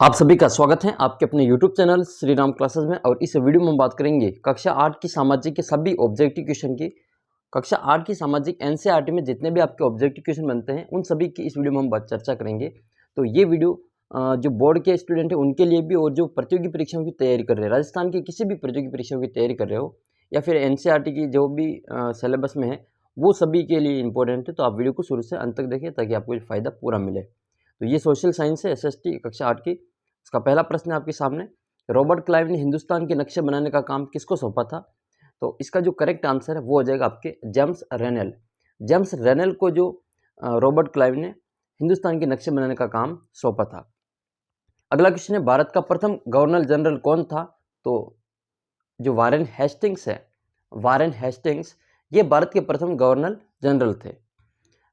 आप सभी का स्वागत है आपके अपने YouTube channel Shri Ram classes में। और इस वीडियो में हम बात करेंगे कक्षा 8 की सामाजिक के सभी ऑब्जेक्टिव क्वेश्चन की। कक्षा 8 की सामाजिक एनसीईआरटी में जितने भी आपके ऑब्जेक्टिव क्वेश्चन बनते हैं उन सभी की इस वीडियो में हम चर्चा करेंगे। तो ये वीडियो जो बोर्ड के स्टूडेंट हैं उनके लिए भी, और जो प्रतियोगी परीक्षाओं की तैयारी कर रहे हैं, राजस्थान की किसी भी प्रतियोगी परीक्षाओं की तैयारी कर रहे हो या फिर एनसीईआरटी की जो भी सिलेबस में है, वो सभी के लिए इंपॉर्टेंट है। तो आप वीडियो को शुरू से अंत तक देखें ताकि आपको फ़ायदा पूरा मिले। तो ये सोशल साइंस है, SST कक्षा 8 की। इसका पहला प्रश्न है आपके सामने, रॉबर्ट क्लाइव ने हिंदुस्तान के नक्शे बनाने का काम किसको सौंपा था? तो इसका जो करेक्ट आंसर है वो हो जाएगा आपके जेम्स रेनेल। जेम्स रेनेल को जो रॉबर्ट क्लाइव ने हिंदुस्तान के नक्शे बनाने का काम सौंपा था। अगला क्वेश्चन है, भारत का प्रथम गवर्नर जनरल कौन था? तो जो वारेन हेस्टिंग्स है, वारेन हेस्टिंग्स, ये भारत के प्रथम गवर्नर जनरल थे।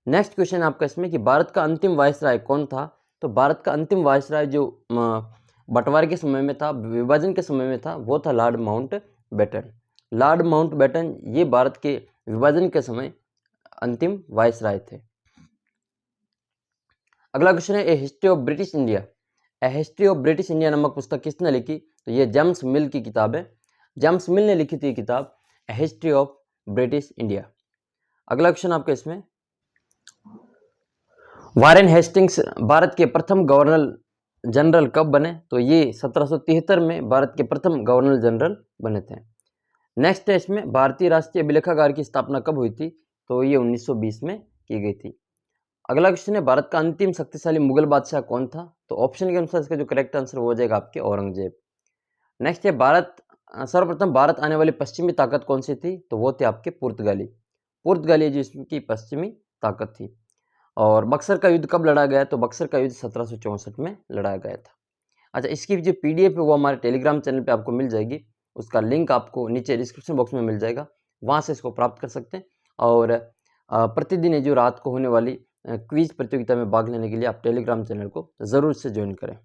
नेक्स्ट क्वेश्चन है आपका इसमें कि भारत का अंतिम वायसराय कौन था? तो भारत का अंतिम वायसराय जो बंटवारे के समय में था, विभाजन के समय में था, वो था लॉर्ड माउंटबेटन। लॉर्ड माउंटबेटन ये भारत के विभाजन के समय अंतिम वायसराय थे। अगला क्वेश्चन है, a history of British India, a history of British India नामक पुस्तक किसने लिखी? तो ये जेम्स मिल की किताब है। जेम्स मिल ने लिखी थी किताब ए हिस्ट्री ऑफ ब्रिटिश इंडिया। अगला क्वेश्चन आपका इसमें, वारेन हेस्टिंग्स भारत के प्रथम गवर्नर जनरल कब बने? तो ये 1773 में भारत के प्रथम गवर्नर जनरल बने थे। नेक्स्ट है इसमें, भारतीय राष्ट्रीय अभिलेखागार की स्थापना कब हुई थी? तो ये 1920 में की गई थी। अगला क्वेश्चन है, भारत का अंतिम शक्तिशाली मुगल बादशाह कौन था? तो ऑप्शन के अनुसार इसका जो करेक्ट आंसर हो जाएगा आपके औरंगजेब। नेक्स्ट है, सर्वप्रथम भारत आने वाली पश्चिमी ताकत कौन सी थी? तो वो थे आपके पुर्तगाली। पुर्तगाली जो इसकी पश्चिमी ताकत थी। और बक्सर का युद्ध कब लड़ा गया? तो बक्सर का युद्ध 1764 में लड़ाया गया था। अच्छा, इसकी जो PDF है वो हमारे टेलीग्राम चैनल पे आपको मिल जाएगी। उसका लिंक आपको नीचे डिस्क्रिप्शन बॉक्स में मिल जाएगा, वहाँ से इसको प्राप्त कर सकते हैं। और प्रतिदिन ये जो रात को होने वाली क्विज प्रतियोगिता में भाग लेने के लिए आप टेलीग्राम चैनल को ज़रूर से ज्वाइन करें।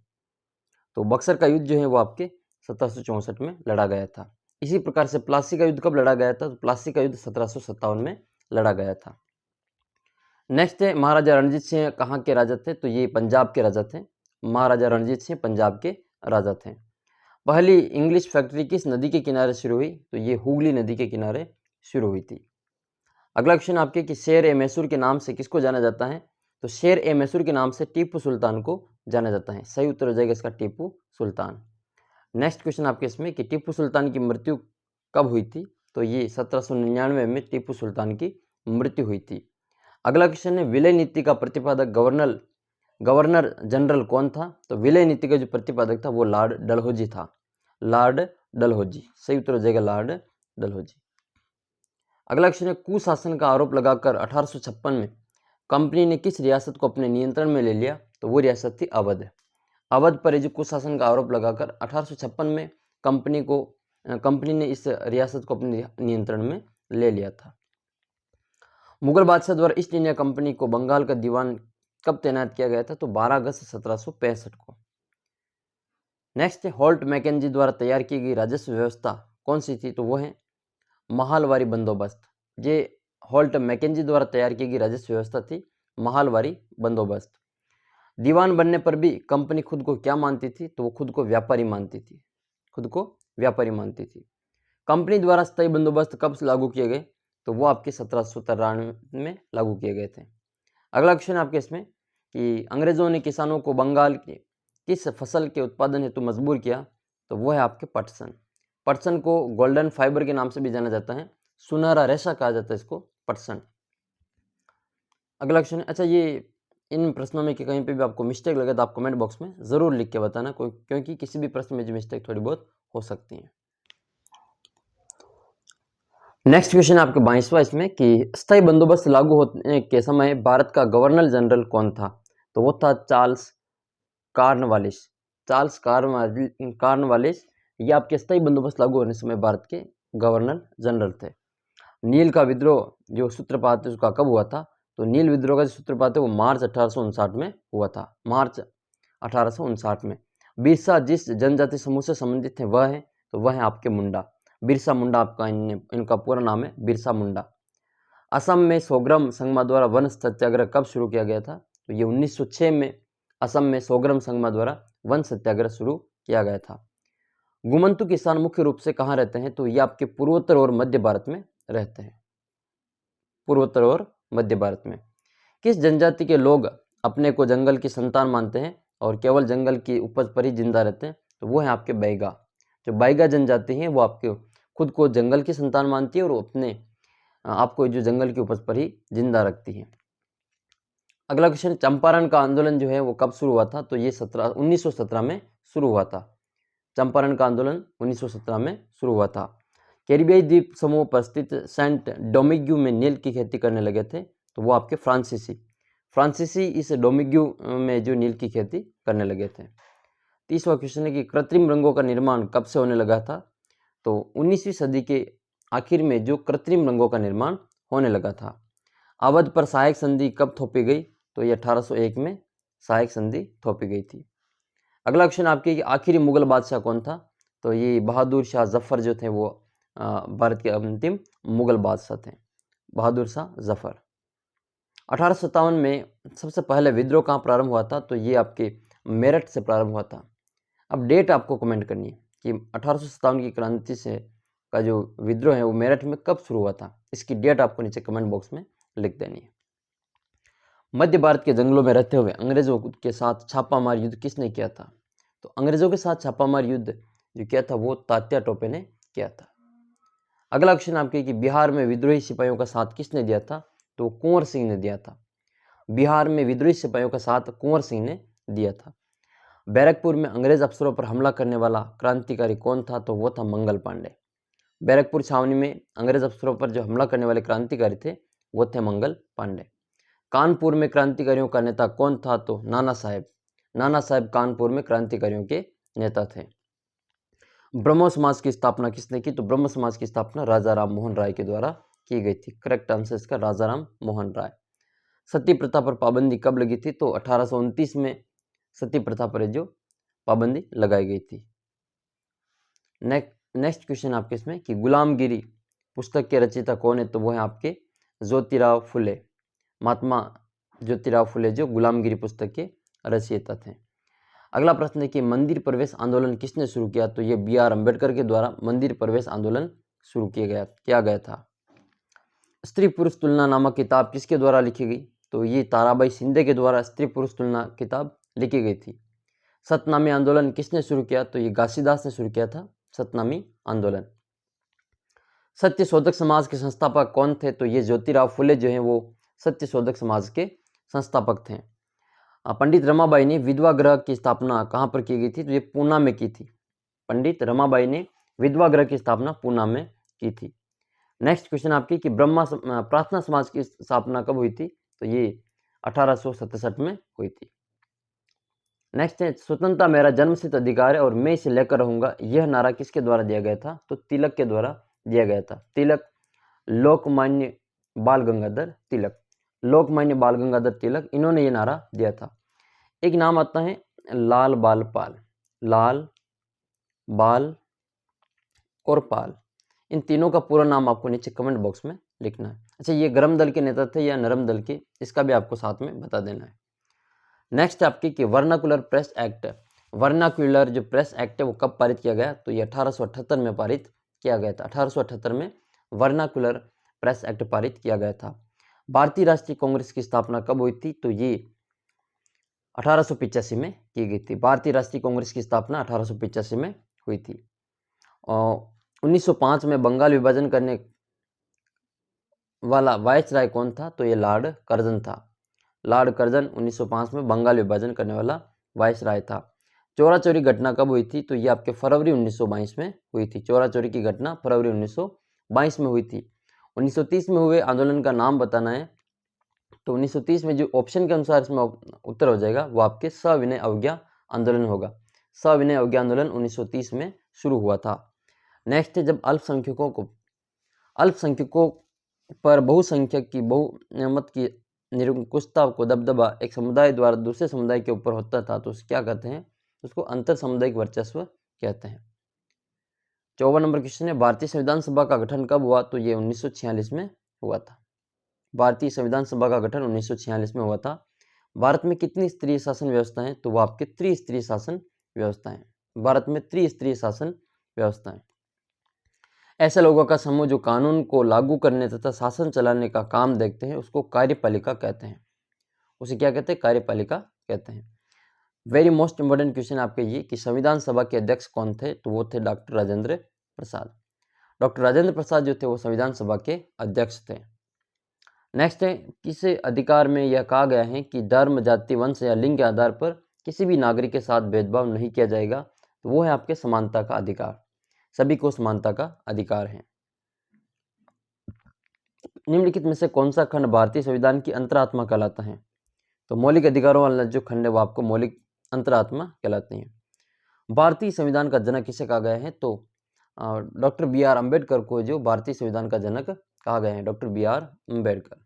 तो बक्सर का युद्ध जो है वो आपके 1764 में लड़ा गया था। इसी प्रकार से प्लासी का युद्ध कब लड़ा गया था? तो प्लासी का युद्ध 1757 में लड़ा गया था। नेक्स्ट है, महाराजा रणजीत सिंह कहाँ के राजा थे? तो ये पंजाब के राजा थे। महाराजा रणजीत सिंह पंजाब के राजा थे। पहली इंग्लिश फैक्ट्री किस नदी के किनारे शुरू हुई? तो ये हुगली नदी के किनारे शुरू हुई थी। अगला क्वेश्चन आपके कि शेर ए मैसूर के नाम से किसको जाना जाता है? तो शेर ए मैसूर के नाम से टीपू सुल्तान को जाना जाता है। सही उत्तर हो जाएगा इसका टीपू सुल्तान। नेक्स्ट क्वेश्चन आपके इसमें कि टीपू सुल्तान की मृत्यु कब हुई थी? तो ये 1799 में टीपू सुल्तान की मृत्यु हुई थी। अगला क्वेश्चन है, विलय नीति का प्रतिपादक गवर्नर जनरल कौन था? तो विलय नीति का जो प्रतिपादक था वो लॉर्ड डलहौजी था। लॉर्ड डलहौजी, सही उत्तर हो जाएगा लॉर्ड डलहौजी। अगला क्वेश्चन है, कुशासन का आरोप लगाकर 1856 में कंपनी ने किस रियासत को अपने नियंत्रण में ले लिया? तो वो रियासत थी अवध। अवध पर जो कुशासन का आरोप लगाकर 1856 में कंपनी ने इस रियासत को अपने नियंत्रण में ले लिया था। मुगल बादशाह द्वारा ईस्ट इंडिया कंपनी को बंगाल का दीवान कब तैनात किया गया था? तो 12 अगस्त 1765 को। नेक्स्ट है, होल्ट मैकेंजी द्वारा तैयार की गई राजस्व व्यवस्था कौन सी थी? तो वो है महालवारी बंदोबस्त। ये होल्ट मैकेंजी द्वारा तैयार की गई राजस्व व्यवस्था थी महालवारी बंदोबस्त। दीवान बनने पर भी कंपनी खुद को क्या मानती थी? तो वो खुद को व्यापारी मानती थी। खुद को व्यापारी मानती थी। कंपनी द्वारा स्थायी बंदोबस्त कब लागू किए गए? तो वो आपके 1793 में लागू किए गए थे। अगला क्वेश्चन आपके इसमें कि अंग्रेजों ने किसानों को बंगाल के किस फसल के उत्पादन हेतु मजबूर किया? तो वो है आपके पटसन। पटसन को गोल्डन फाइबर के नाम से भी जाना जाता है, सुनहरा रेशा कहा जाता है इसको, पटसन। अगला क्वेश्चन है, अच्छा ये इन प्रश्नों में कि कहीं पे भी आपको मिस्टेक लगे तो आप कमेंट बॉक्स में ज़रूर लिख के बताना, क्योंकि किसी भी प्रश्न में जो मिस्टेक थोड़ी बहुत हो सकती है। नेक्स्ट क्वेश्चन आपके 22वां इसमें कि स्थायी बंदोबस्त लागू होने के समय भारत का गवर्नर जनरल कौन था? तो वो था चार्ल्स कॉर्नवालिस। चार्ल्स कॉर्नवालिस ये आपके स्थायी बंदोबस्त लागू होने समय भारत के गवर्नर जनरल थे। नील का विद्रोह जो सूत्रपात है उसका कब हुआ था? तो नील विद्रोह का जो सूत्रपात है वो मार्च 1859 में हुआ था। मार्च 1859 में। बिरसा जिस जनजाति समूह से संबंधित है वह है, तो वह है आपके मुंडा। बिरसा मुंडा आपका इनका पूरा नाम है बिरसा मुंडा। असम में सोग्राम संगमा द्वारा वन सत्याग्रह कब शुरू किया गया था? तो ये 1906 में असम में सोग्राम संगमा द्वारा वन सत्याग्रह शुरू किया गया था। गुमंतु किसान मुख्य रूप से कहाँ रहते हैं? तो ये आपके पूर्वोत्तर और मध्य भारत में रहते हैं। पूर्वोत्तर और मध्य भारत में। किस जनजाति के लोग अपने को जंगल की संतान मानते हैं और केवल जंगल की उपज पर ही जिंदा रहते हैं? तो वो है आपके बैगा। जो बैगा जनजाति है वो आपके खुद को जंगल की संतान मानती है और अपने आपको जो जंगल की उपज पर ही जिंदा रखती है। अगला क्वेश्चन, चंपारण का आंदोलन जो है वो कब शुरू हुआ था? तो ये 1917 में शुरू हुआ था। चंपारण का आंदोलन 1917 में शुरू हुआ था। कैरिबियाई द्वीप समूह पर स्थित सेंट डोमिग्यू में नील की खेती करने लगे थे, तो वो आपके फ्रांसीसी इस डोमिग्यू में जो नील की खेती करने लगे थे। 30वां क्वेश्चन है कि कृत्रिम रंगों का निर्माण कब से होने लगा था? तो 19वीं सदी के आखिर में जो कृत्रिम रंगों का निर्माण होने लगा था। अवध पर सहायक संधि कब थोपी गई? तो ये 1801 में सहायक संधि थोपी गई थी। अगला क्वेश्चन आपके कि आखिरी मुगल बादशाह कौन था? तो ये बहादुर शाह जफर जो थे वो भारत के अंतिम मुगल बादशाह थे, बहादुर शाह जफर। 1857 में सबसे पहले विद्रोह कहाँ प्रारंभ हुआ था? तो ये आपके मेरठ से प्रारंभ हुआ था। अब डेट आपको कमेंट करनी है कि 1857 की क्रांति से का जो विद्रोह है वो मेरठ में कब शुरू हुआ था। इसकी डेट आपको नीचे कमेंट बॉक्स में लिख देनी है। मध्य भारत के जंगलों में रहते हुए अंग्रेजों के साथ छापामार युद्ध किसने किया था? तो अंग्रेजों के साथ छापामार युद्ध जो किया था वो तात्या टोपे ने किया था। अगला क्वेश्चन आपके कि बिहार में विद्रोही सिपाहियों का साथ किसने दिया था? तो कुंवर सिंह ने दिया था। बिहार में विद्रोही सिपाहियों का साथ कुंवर सिंह ने दिया था। बैरकपुर में अंग्रेज अफसरों पर हमला करने वाला क्रांतिकारी कौन था? तो वो था मंगल पांडे। बैरकपुर छावनी में अंग्रेज अफसरों पर जो हमला करने वाले क्रांतिकारी थे वो थे मंगल पांडे। कानपुर में क्रांतिकारियों का नेता कौन था? तो नाना साहेब कानपुर में क्रांतिकारियों के नेता थे। ब्रह्मो समाज की स्थापना किसने की? तो ब्रह्म समाज की स्थापना राजा राम मोहन राय के द्वारा की गई थी। करेक्ट आंसर इसका राजा राम मोहन राय। सती प्रथा पर पाबंदी कब लगी थी? तो 1829 में सती प्रथा पर जो पाबंदी लगाई गई थी। नेक्स्ट क्वेश्चन आपके इसमें कि गुलामगिरी पुस्तक के रचयिता कौन है? तो वो है आपके ज्योतिराव फुले। महात्मा ज्योतिराव फुले जो गुलामगिरी पुस्तक के रचयिता थे। अगला प्रश्न है कि मंदिर प्रवेश आंदोलन किसने शुरू किया? तो ये बी आर अम्बेडकर के द्वारा मंदिर प्रवेश आंदोलन शुरू किया गया था। स्त्री पुरुष तुलना नामक किताब किसके द्वारा लिखी गई? तो ये ताराबाई शिंदे के द्वारा स्त्री पुरुष तुलना किताब लिखी गई थी। सतनामी आंदोलन किसने शुरू किया? तो ये घासीदास ने शुरू किया था सतनामी आंदोलन। सत्य शोधक समाज के संस्थापक कौन थे? तो ये ज्योतिराव फुले जो हैं वो सत्य शोधक समाज के संस्थापक थे। पंडित रमाबाई ने विधवा गृह की स्थापना कहाँ पर की गई थी? तो ये पूना में की थी। पंडित रमाबाई ने विधवा गृह की स्थापना पूना में की थी। नेक्स्ट क्वेश्चन आपकी कि प्रार्थना समाज की स्थापना कब हुई थी? तो ये 1867 में हुई थी। नेक्स्ट है स्वतंत्रता मेरा जन्मसिद्ध अधिकार है और मैं इसे लेकर रहूंगा, यह नारा किसके द्वारा दिया गया था? तो तिलक के द्वारा दिया गया था। तिलक लोकमान्य बाल गंगाधर तिलक इन्होंने ये नारा दिया था। एक नाम आता है लाल बाल बाल और पाल, इन तीनों का पूरा नाम आपको नीचे कमेंट बॉक्स में लिखना है। अच्छा, ये गरम दल के नेता थे या नरम दल के, इसका भी आपको साथ में बता देना है। नेक्स्ट आपकी कि वर्नाकुलर प्रेस एक्ट, वर्नाकुलर जो प्रेस एक्ट है वो कब पारित किया गया? तो ये 1878 में पारित किया गया था। 1878 में वर्नाकुलर प्रेस एक्ट पारित किया गया था। भारतीय राष्ट्रीय कांग्रेस की स्थापना कब हुई थी? तो ये 1885 में की गई थी। भारतीय राष्ट्रीय कांग्रेस की स्थापना 1885 में हुई थी। और 1905 में बंगाल विभाजन करने वाला वायसराय कौन था? तो ये लॉर्ड कर्जन था। लॉर्ड कर्जन 1905 में बंगाल विभाजन करने वाला वायसराय था। चोरा चोरी घटना कब हुई थी? तो ये आपके फरवरी 1922 में हुई थी। चोरा चोरी की घटना फरवरी 1922 में हुई थी। 1930 में हुए आंदोलन का नाम बताना है। तो 1930 में जो ऑप्शन के अनुसार इसमें उत्तर हो जाएगा वो आपके सविनय अवज्ञा आंदोलन होगा। सविनय अवज्ञा आंदोलन 1930 में शुरू हुआ था। नेक्स्ट है जब अल्पसंख्यकों पर बहुसंख्यक की बहुमत की निरंकुशता को दबदबा एक समुदाय द्वारा दूसरे समुदाय के ऊपर होता था तो क्या कहते हैं? उसको अंतर सामुदायिक वर्चस्व कहते हैं। 54 नंबर क्वेश्चन है भारतीय संविधान सभा का गठन कब हुआ? तो ये 1946 में हुआ था। भारतीय संविधान सभा का गठन 1946 में हुआ था। भारत में कितनी स्त्रीय शासन व्यवस्था है? तो वो आपके त्रिस्तरीय शासन व्यवस्था है। भारत में त्रिस्तरीय शासन व्यवस्था है। ऐसे लोगों का समूह जो कानून को लागू करने तथा शासन चलाने का काम देखते हैं उसको कार्यपालिका कहते हैं। उसे क्या कहते हैं? कार्यपालिका कहते हैं। वेरी मोस्ट इंपॉर्टेंट क्वेश्चन आपके ये कि संविधान सभा के अध्यक्ष कौन थे? तो वो थे डॉक्टर राजेंद्र प्रसाद। डॉक्टर राजेंद्र प्रसाद जो थे वो संविधान सभा के अध्यक्ष थे। नेक्स्ट है, किस अधिकार में यह कहा गया है कि धर्म, जाति, वंश या लिंग के आधार पर किसी भी नागरिक के साथ भेदभाव नहीं किया जाएगा? तो वो है आपके समानता का अधिकार। सभी को समानता का अधिकार है। निम्नलिखित में से कौन सा खंड भारतीय संविधान की अंतरात्मा कहलाता है? तो मौलिक अधिकारों वाला जो खंड है वो आपको मौलिक अंतरात्मा कहलाती है। भारतीय संविधान का जनक किसे कहा गया है? तो डॉक्टर बी आर अम्बेडकर को जो भारतीय संविधान का जनक कहा गया है, doctor B R Ambedkar.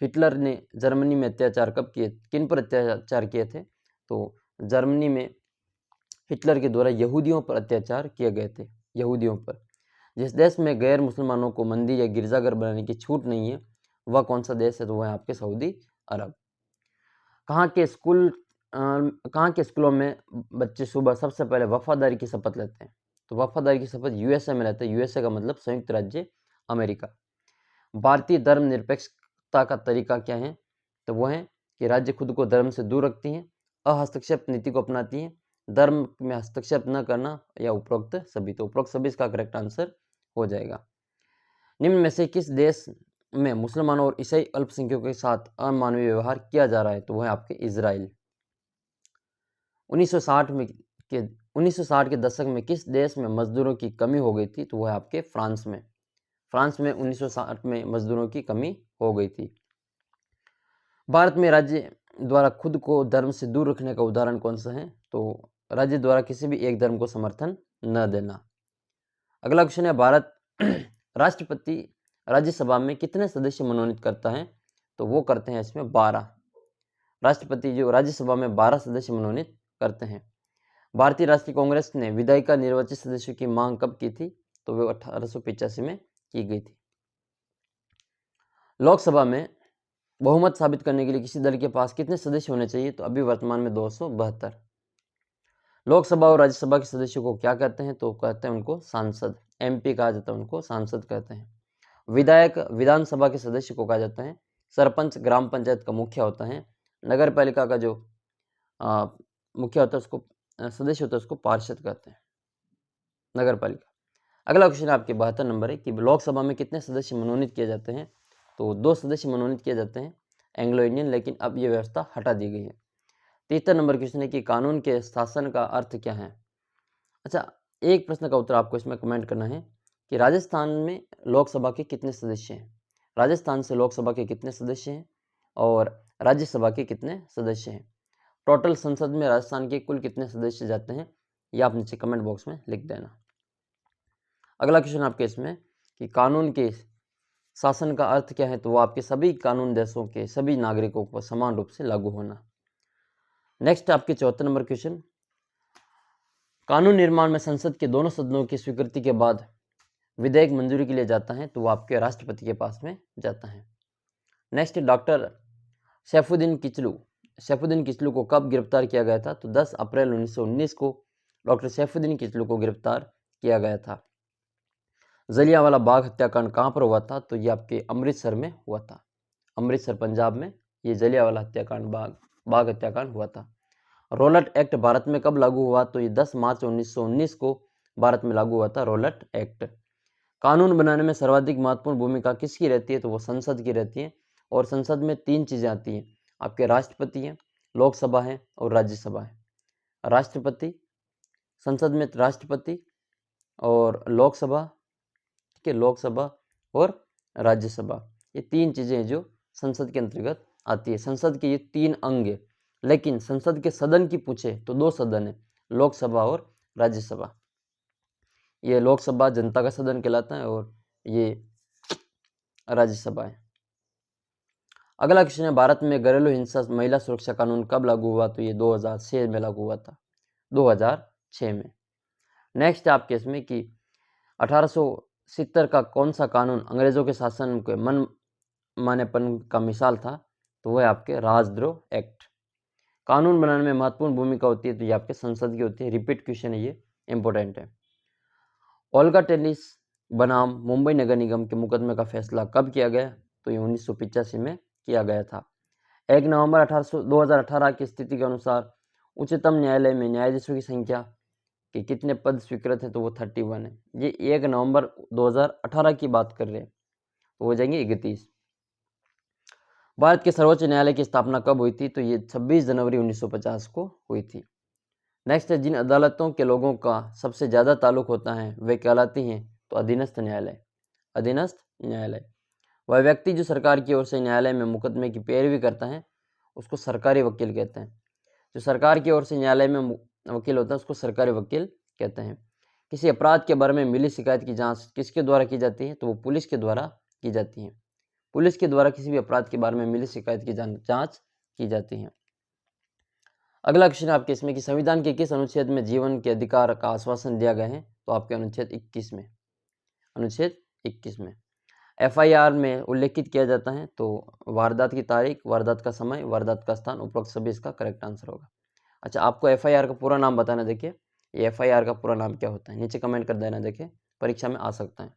Hitler ने जर्मनी में अत्याचार कब किए, किन पर अत्याचार किए थे? तो जर्मनी में हिटलर के द्वारा यहूदियों पर अत्याचार किए गए थे, यहूदियों पर। जिस देश में गैर मुसलमानों को मंदिर या गिरजाघर बनाने की छूट नहीं है वह कौन सा देश है? तो वह है आपके सऊदी अरब। कहाँ के स्कूलों में बच्चे सुबह सबसे पहले वफादारी की शपथ लेते हैं? तो वफादारी की शपथ यूएसए में लेते हैं। यूएसए का मतलब संयुक्त राज्य अमेरिका। भारतीय धर्मनिरपेक्षता का तरीका क्या है? तो वो है कि राज्य खुद को धर्म से दूर रखती हैं, अहस्तक्षेप नीति को अपनाती हैं, धर्म में हस्तक्षेप न करना या उपरोक्त सभी। तो उपरोक्त सभी इसका करेक्ट आंसर हो जाएगा। निम्न में से किस देश में मुसलमानों और ईसाई अल्पसंख्यकों के साथ अमानवीय व्यवहार किया जा रहा है? तो वह है आपके इजराइल। 1960 के दशक में किस देश में मजदूरों की कमी हो गई थी? तो वह है आपके फ्रांस में। फ्रांस में 1960 में मजदूरों की कमी हो गई थी। भारत में राज्य द्वारा खुद को धर्म से दूर रखने का उदाहरण कौन सा है? तो राज्य द्वारा किसी भी एक धर्म को समर्थन न देना। अगला क्वेश्चन है, भारत राष्ट्रपति राज्यसभा में कितने सदस्य मनोनीत करता है? तो वो करते हैं इसमें 12। राष्ट्रपति जो राज्यसभा में 12 सदस्य मनोनीत करते हैं। भारतीय राष्ट्रीय कांग्रेस ने विधायिका निर्वाचित सदस्यों की मांग कब की थी? तो वो 1885 में की गई थी। लोकसभा में बहुमत साबित करने के लिए किसी दल के पास कितने सदस्य होने चाहिए? तो अभी वर्तमान में 272। लोकसभा और राज्यसभा के सदस्यों को क्या कहते हैं? तो कहते हैं उनको सांसद। एमपी कहा जाता है, उनको सांसद कहते हैं। विधायक विधानसभा के सदस्य को कहा जाता है। सरपंच ग्राम पंचायत का मुखिया होता है। नगर पालिका का जो मुखिया होता है उसको सदस्य होता है उसको पार्षद कहते हैं, नगर पालिका। अगला क्वेश्चन आपके 72 नंबर है कि लोकसभा में कितने सदस्य मनोनीत किए जाते हैं? तो 2 सदस्य मनोनीत किए जाते हैं एंग्लो इंडियन, लेकिन अब ये व्यवस्था हटा दी गई है। 73 नंबर क्वेश्चन है कि कानून के शासन का अर्थ क्या है? अच्छा, एक प्रश्न का उत्तर आपको इसमें कमेंट करना है कि राजस्थान में लोकसभा के कितने सदस्य हैं? राजस्थान से लोकसभा के कितने सदस्य हैं और राज्यसभा के कितने सदस्य हैं? टोटल संसद में राजस्थान के कुल कितने सदस्य जाते हैं? ये आप नीचे कमेंट बॉक्स में लिख देना। अगला क्वेश्चन आपके इसमें कि कानून के शासन का अर्थ क्या है? तो वो आपके सभी कानून देशों के सभी नागरिकों पर समान रूप से लागू होना। नेक्स्ट आपके 74 नंबर क्वेश्चन, कानून निर्माण में संसद के दोनों सदनों की स्वीकृति के बाद विधेयक मंजूरी के लिए जाता है तो वो आपके राष्ट्रपति के पास में जाता है। नेक्स्ट, डॉक्टर सैफुद्दीन किचलू को कब गिरफ्तार किया गया था? तो 10 अप्रैल 1919 को डॉक्टर सैफुद्दीन किचलू को गिरफ्तार किया गया था। जलियांवाला बाग हत्याकांड कहाँ पर हुआ था? तो ये आपके अमृतसर में हुआ था। अमृतसर पंजाब में ये जलियांवाला बाग हत्याकांड हुआ था। रॉलेट एक्ट भारत में कब लागू हुआ? तो ये 10 मार्च 1919 को भारत में लागू हुआ था रॉलेट एक्ट। कानून बनाने में सर्वाधिक महत्वपूर्ण भूमिका किसकी रहती है? तो वो संसद की रहती है। और संसद में 3 चीज़ें आती हैं, आपके राष्ट्रपति हैं, लोकसभा है और राज्यसभा है। राष्ट्रपति, संसद में राष्ट्रपति और लोकसभा और राज्यसभा, ये 3 चीज़ें जो संसद के अंतर्गत आती है। संसद के ये 3 अंग है, लेकिन संसद के सदन की पूछे तो 2 सदन है, लोकसभा और राज्यसभा। ये लोकसभा जनता का सदन कहलाता है और ये राज्यसभा है। अगला क्वेश्चन है, भारत में घरेलू हिंसा महिला सुरक्षा कानून कब लागू हुआ? तो ये 2006 में लागू हुआ था, 2006 में। नेक्स्ट आपके इसमें कि 1870 का कौन सा कानून अंग्रेजों के शासन के मन मानेपन का मिसाल था? तो वो है आपके राजद्रोह एक्ट। कानून बनाने में महत्वपूर्ण भूमिका होती है तो ये आपके संसद की होती है। रिपीट क्वेश्चन है, ये इंपॉर्टेंट है। ओल्गा टेनिस बनाम मुंबई नगर निगम के मुकदमे का फैसला कब किया गया? तो ये 1985 में किया गया था। 1 नवंबर 2018 की स्थिति के अनुसार उच्चतम न्यायालय में न्यायाधीशों की संख्या कि कितने पद स्वीकृत है? तो वो 31 है। ये 1 नवंबर 2018 की बात कर रहे हैं, तो हो जाएंगे 31। भारत के सर्वोच्च न्यायालय की स्थापना कब हुई थी? तो ये 26 जनवरी 1950 को हुई थी। नेक्स्ट है, जिन अदालतों के लोगों का सबसे ज़्यादा ताल्लुक होता है वे कहलाती हैं? तो अधीनस्थ न्यायालय। अधीनस्थ न्यायालय वह व्यक्ति जो सरकार की ओर से न्यायालय में मुकदमे की पैरवी करता है उसको सरकारी वकील कहते हैं। जो सरकार की ओर से न्यायालय में वकील होता है उसको सरकारी वकील कहते हैं। किसी अपराध के बारे में मिली शिकायत की जांच किसके द्वारा की जाती है? तो वो पुलिस के द्वारा की जाती है। पुलिस के द्वारा किसी भी अपराध के बारे में मिली शिकायत की जांच की जाती है। अगला क्वेश्चन आपके इसमें कि संविधान के किस अनुच्छेद में जीवन के अधिकार का आश्वासन दिया गया है? तो आपके अनुच्छेद 21 में। अनुच्छेद 21 में FIR में उल्लेखित किया जाता है तो वारदात की तारीख, वारदात का समय, वारदात का स्थान, उपरोक्त सभी इसका करेक्ट आंसर होगा। अच्छा, आपको FIR का पूरा नाम बताना, देखिए ये FIR का पूरा नाम क्या होता है, नीचे कमेंट कर देना, देखिए परीक्षा में आ सकता है।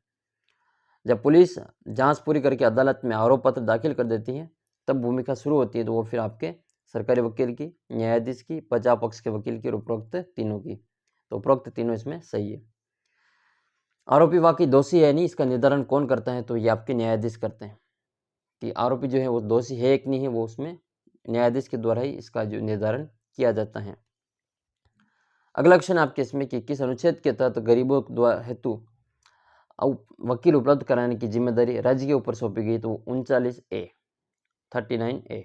जब पुलिस जांच पूरी करके अदालत में आरोप पत्र दाखिल कर देती है तब भूमिका शुरू होती है, तो वो फिर आपके सरकारी वकील की, न्यायाधीश की, बचाव पक्ष के वकील की और उपरोक्त तीनों की। तो उपरोक्त तीनों इसमें सही है। आरोपी वाकई दोषी है नहीं, इसका निर्धारण कौन करता है? तो ये आपके न्यायाधीश करते हैं कि आरोपी जो है वो दोषी है कि नहीं है, वो उसमें न्यायाधीश के द्वारा ही इसका जो निर्धारण किया जाता है। अगला क्वेश्चन आपके इसमें कि किस अनुच्छेद के तहत गरीबों द्वारा हेतु वकील उपलब्ध कराने की जिम्मेदारी राज्य के ऊपर सौंपी गई? तो 39A।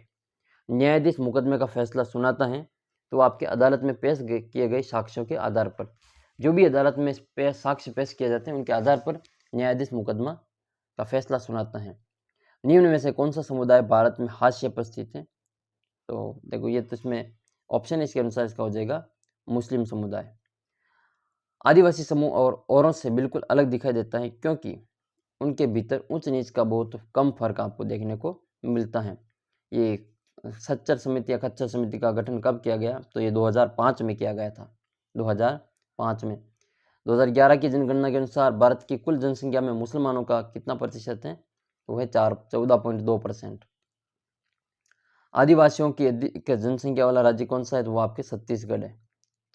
न्यायाधीश मुकदमे का फैसला सुनाता है तो आपके अदालत में पेश किए गए साक्ष्यों के आधार पर, जो भी अदालत में साक्ष्य पेश किए जाते हैं उनके आधार पर न्यायाधीश मुकदमा का फैसला सुनाता है। निम्न में से कौन सा समुदाय भारत में हाशिए पर स्थित है? तो देखो ये तो इसमें ऑप्शन इसके अनुसार इसका हो जाएगा मुस्लिम समुदाय। आदिवासी समूह और औरों से बिल्कुल अलग दिखाई देता है क्योंकि उनके भीतर ऊंच नीच का बहुत कम फर्क आपको देखने को मिलता है। ये सच्चर समिति या खच्चर समिति का गठन कब किया गया? तो ये 2005 में किया गया था। 2005 में। 2011 की जनगणना के अनुसार भारत की कुल जनसंख्या में मुसलमानों का कितना प्रतिशत है? वो है 14.2%। आदिवासियों की अधिक जनसंख्या वाला राज्य कौन सा है? तो वो आपके छत्तीसगढ़ है।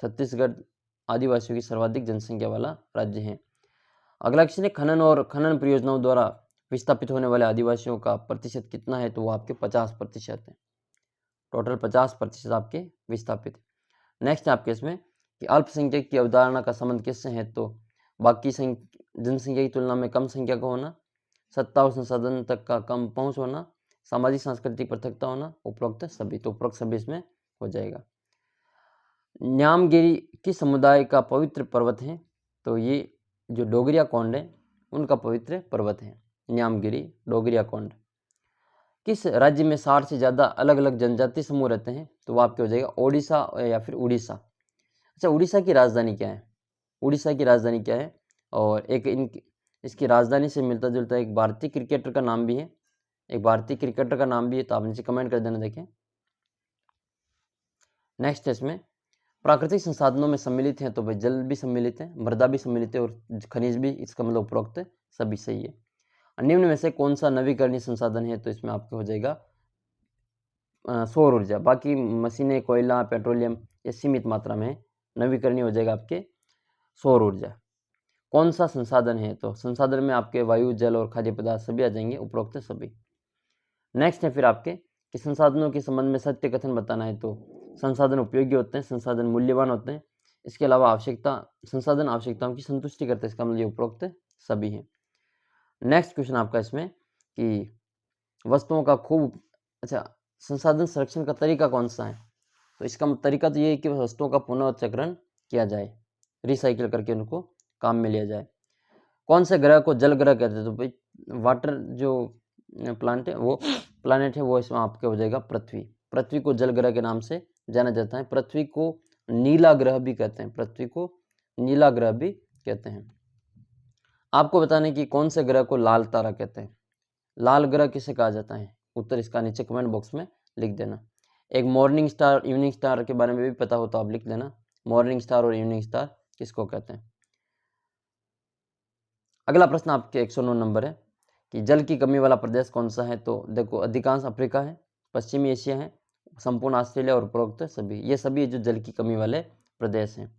छत्तीसगढ़ आदिवासियों की सर्वाधिक जनसंख्या वाला राज्य है। अगला क्वेश्चन है, खनन और खनन परियोजनाओं द्वारा विस्थापित होने वाले आदिवासियों का प्रतिशत कितना है? तो वो आपके 50% है। टोटल 50% आपके विस्थापित। नेक्स्ट है आपके इसमें कि अल्पसंख्यक की अवधारणा का संबंध किससे है? तो बाकी जनसंख्या की तुलना में कम संख्या का होना, सत्ता और संसाधन तक का कम पहुंच होना, सामाजिक सांस्कृतिक पृथकता होना, उपरोक्त सभी। तो उपरोक्त सभी इसमें हो जाएगा। न्यामगिरी किस समुदाय का पवित्र पर्वत है? तो ये जो डोगरिया कोंड है उनका पवित्र पर्वत है न्यामगिरी डोगरिया कोंड। किस राज्य में 60 से ज़्यादा अलग अलग जनजाति समूह रहते हैं? तो वो आपके हो जाएगा ओडिशा या फिर उड़ीसा। अच्छा, उड़ीसा की राजधानी क्या है? उड़ीसा की राजधानी क्या है? और एक इसकी राजधानी से मिलता जुलता एक भारतीय क्रिकेटर का नाम भी है, एक भारतीय क्रिकेटर का नाम भी है, तो आप नीचे कमेंट कर देना। देखें नेक्स्ट है इसमें प्राकृतिक संसाधनों में सम्मिलित हैं, तो भाई जल भी सम्मिलित है, मृदा भी सम्मिलित है और खनिज भी, इसका मतलब उपरोक्त सभी सही है। निम्न में से कौन सा नवीकरणीय संसाधन है? तो इसमें आपको हो जाएगा सौर ऊर्जा। बाकी मशीनें, कोयला, पेट्रोलियम ये सीमित मात्रा में, नवीकरणीय हो जाएगा आपके सौर ऊर्जा। कौन सा संसाधन है? तो संसाधन में आपके वायु, जल और खाद्य पदार्थ सभी आ जाएंगे, उपरोक्त सभी। नेक्स्ट है फिर आपके कि संसाधनों के संबंध में सत्य कथन बताना है, तो संसाधन उपयोगी होते हैं, संसाधन मूल्यवान होते हैं, इसके अलावा संसाधन आवश्यकताओं की संतुष्टि करते हैं, इसका मतलब उपरोक्त सभी हैं। नेक्स्ट क्वेश्चन आपका इसमें कि वस्तुओं का खूब, अच्छा, संसाधन संरक्षण का तरीका कौन सा है? तो इसका तरीका तो ये है कि वस्तुओं का पुनर्चक्रण किया जाए, रिसाइकिल करके उनको काम में लिया जाए। कौन से ग्रह को जल ग्रह कहते हैं? तो भाई वाटर जो प्लानेट है वो इसमें आपके हो जाएगा पृथ्वी। पृथ्वी को जल ग्रह के नाम से जाना जाता है। पृथ्वी को नीला ग्रह भी कहते हैं, पृथ्वी को नीला ग्रह भी कहते हैं। आपको बताने की कौन से ग्रह को लाल तारा कहते हैं? लाल ग्रह किसे कहा जाता है? उत्तर इसका नीचे कमेंट बॉक्स में लिख देना। एक मॉर्निंग स्टार इवनिंग स्टार के बारे में भी पता हो तो आप लिख देना, मॉर्निंग स्टार और इवनिंग स्टार किसको कहते हैं। अगला प्रश्न आपके 109 नंबर है कि जल की कमी वाला प्रदेश कौन सा है। तो देखो अधिकांश अफ्रीका है, पश्चिमी एशिया है, संपूर्ण ऑस्ट्रेलिया और उपरोक्त सभी, ये सभी जो जल की कमी वाले प्रदेश हैं।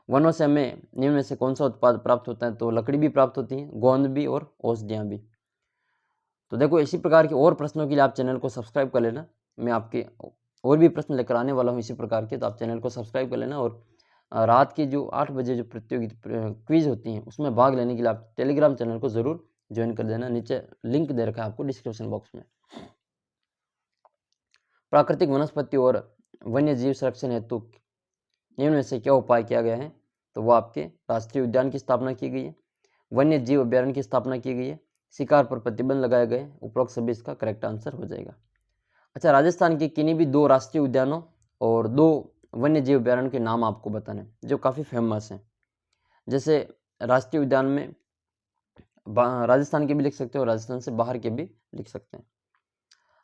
वनों से हमें निम्न में से कौन सा उत्पाद प्राप्त होता है। तो लकड़ी भी प्राप्त होती है, गोंद भी और औषधियाँ भी। तो देखो इसी प्रकार के और प्रश्नों के लिए आप चैनल को सब्सक्राइब कर लेना। मैं आपके और भी प्रश्न लेकर आने वाला हूँ इसी प्रकार के, तो आप चैनल को सब्सक्राइब कर लेना। और रात की जो 8 बजे जो प्रतियोगी क्विज होती हैं उसमें भाग लेने के लिए आप टेलीग्राम चैनल को ज़रूर ज्वाइन कर देना। नीचे लिंक दे रखा है आपको डिस्क्रिप्शन बॉक्स में। प्राकृतिक वनस्पति और वन्य जीव संरक्षण हेतु निम्न में से क्या उपाय किया गया है। तो वो आपके राष्ट्रीय उद्यान की स्थापना की गई है, वन्य जीव अभ्यारण्य की स्थापना की गई है, शिकार पर प्रतिबंध लगाए गए। उपरोक्त सभी इसका करेक्ट आंसर हो जाएगा। अच्छा, राजस्थान के किन्हीं भी 2 राष्ट्रीय उद्यानों और 2 वन्य जीव अभ्यारण्य के नाम आपको बताने जो काफ़ी फेमस हैं। जैसे राष्ट्रीय उद्यान में राजस्थान के भी लिख सकते हो, राजस्थान से बाहर के भी लिख सकते हैं।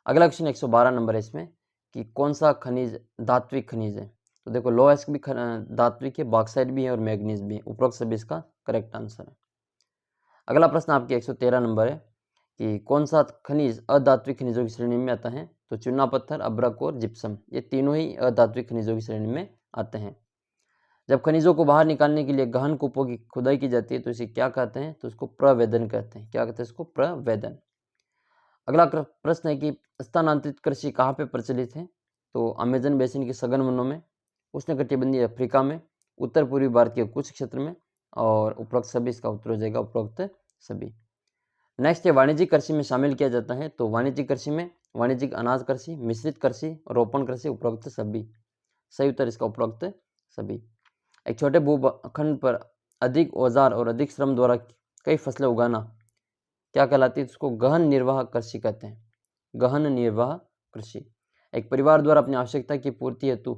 अगला क्वेश्चन 112 नंबर है इसमें कि कौन सा खनिज धात्विक खनिज है। तो देखो लोएस्क भी धात्विक है, बॉक्साइट भी है और मैग्नीज भी है। उपरोक्त सभी इसका करेक्ट आंसर है। अगला प्रश्न आपके 113 नंबर है कि कौन सा खनिज अधात्विक खनिजों की श्रेणी में आता है। तो चूना पत्थर, अब्रक और जिप्सम, ये तीनों ही अधात्विक खनिजों की श्रेणी में आते हैं। जब खनिजों को बाहर निकालने के लिए गहन कूपों की खुदाई की जाती है तो इसे क्या कहते हैं। तो इसको प्रवेदन कहते हैं। क्या कहते हैं इसको? प्रवेदन। अगला प्रश्न है कि स्थानांतरित कृषि कहाँ पे प्रचलित है। तो अमेजन बेसिन के सघन वनों में, उष्णकटिबंधीय अफ्रीका में, उत्तर पूर्वी भारत के कुछ क्षेत्र में, और उपरोक्त सभी इसका उत्तर हो जाएगा उपरोक्त सभी। नेक्स्ट है वाणिज्यिक कृषि में शामिल किया जाता है। तो वाणिज्यिक कृषि में वाणिज्यिक अनाज कृषि, मिश्रित कृषि, रोपण कृषि, उपरोक्त सभी। सही उत्तर इसका उपरोक्त सभी। एक छोटे भूखंड पर अधिक औजार और अधिक श्रम द्वारा कई फसलें उगाना क्या कहलाती है। उसको गहन निर्वाह कृषि कहते हैं। गहन निर्वाह कृषि। एक परिवार द्वारा अपनी आवश्यकता की पूर्ति हेतु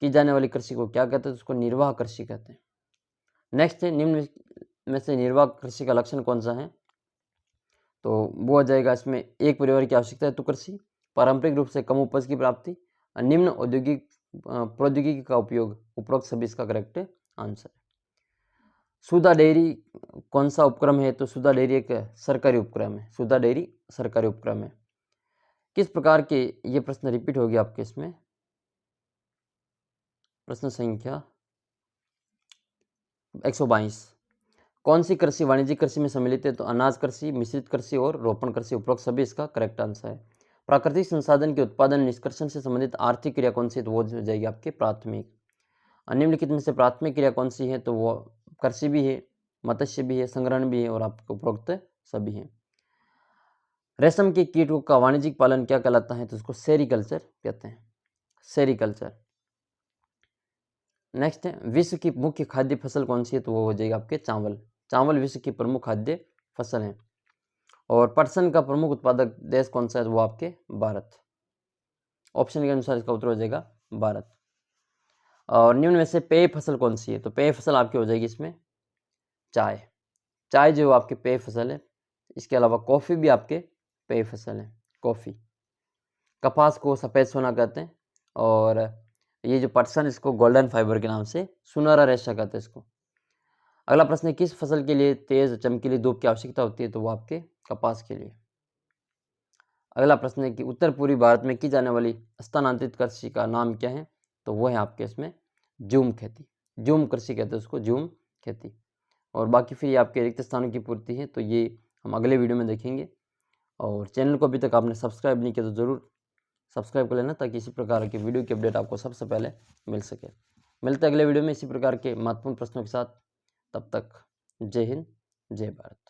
की जाने वाली कृषि को क्या कहते हैं। उसको निर्वाह कृषि कहते हैं। नेक्स्ट है निम्न में से निर्वाह कृषि का लक्षण कौन सा है। तो वो हो जाएगा इसमें एक परिवार की आवश्यकता हेतु कृषि, पारंपरिक रूप से कम उपज की प्राप्ति, निम्न औद्योगिक प्रौद्योगिकी का उपयोग। उपरोक्त सभी इसका करेक्ट आंसर है। सुधा डेयरी कौन सा उपक्रम है। तो सुधा डेयरी एक सरकारी उपक्रम है। सुधा डेयरी सरकारी उपक्रम है। किस प्रकार के, ये प्रश्न रिपीट हो गया आपके इसमें, प्रश्न संख्या 122। कौन सी कृषि वाणिज्यिक कृषि में सम्मिलित है। तो अनाज कृषि, मिश्रित कृषि और रोपण कृषि। उपरोक्त सभी इसका करेक्ट आंसर है। प्राकृतिक संसाधन के उत्पादन निष्कर्षण से संबंधित आर्थिक क्रिया कौन सी है। तो वो हो जाएगी आपके प्राथमिक। निम्नलिखित में से प्राथमिक क्रिया कौन सी है। तो वो कृषि भी है, मत्स्य भी है, संग्रहण भी है और आपको उपरोक्त सभी है। रेशम के कीटों का वाणिज्यिक पालन क्या कहलाता है। तो उसको सेरिकल्चर कहते हैं। सेरिकल्चर। नेक्स्ट है विश्व की मुख्य खाद्य फसल कौन सी है। तो वो हो जाएगा आपके चावल। चावल विश्व की प्रमुख खाद्य फसल है। और पटसन का प्रमुख उत्पादक देश कौन सा है। वो आपके भारत। ऑप्शन के अनुसार इसका उत्तर हो जाएगा भारत। और निम्न में से पेय फसल कौन सी है। तो पेय फसल आपकी हो जाएगी इसमें चाय। चाय जो आपके पेय फसल है। इसके अलावा कॉफ़ी भी आपके पेय फसल है, कॉफ़ी। कपास को सफ़ेद सोना कहते हैं और ये जो पटसन इसको गोल्डन फाइबर के नाम से सुनहरा रेशा कहते हैं इसको। अगला प्रश्न है किस फसल के लिए तेज चमकीली धूप की आवश्यकता होती है। तो वो आपके कपास के लिए। अगला प्रश्न है कि उत्तर पूर्वी भारत में की जाने वाली स्थानांतरित कृषि का नाम क्या है। तो वो है आपके इसमें झूम खेती। झूम कृषि कहते हैं उसको, झूम खेती। और बाकी फिर ये आपके रिक्त स्थानों की पूर्ति है। तो ये हम अगले वीडियो में देखेंगे। और चैनल को अभी तक आपने सब्सक्राइब नहीं किया तो ज़रूर सब्सक्राइब कर लेना ताकि इसी प्रकार की वीडियो की अपडेट आपको सबसे पहले मिल सके। मिलते हैं अगले वीडियो में इसी प्रकार के महत्वपूर्ण प्रश्नों के साथ। तब तक जय हिंद, जय भारत।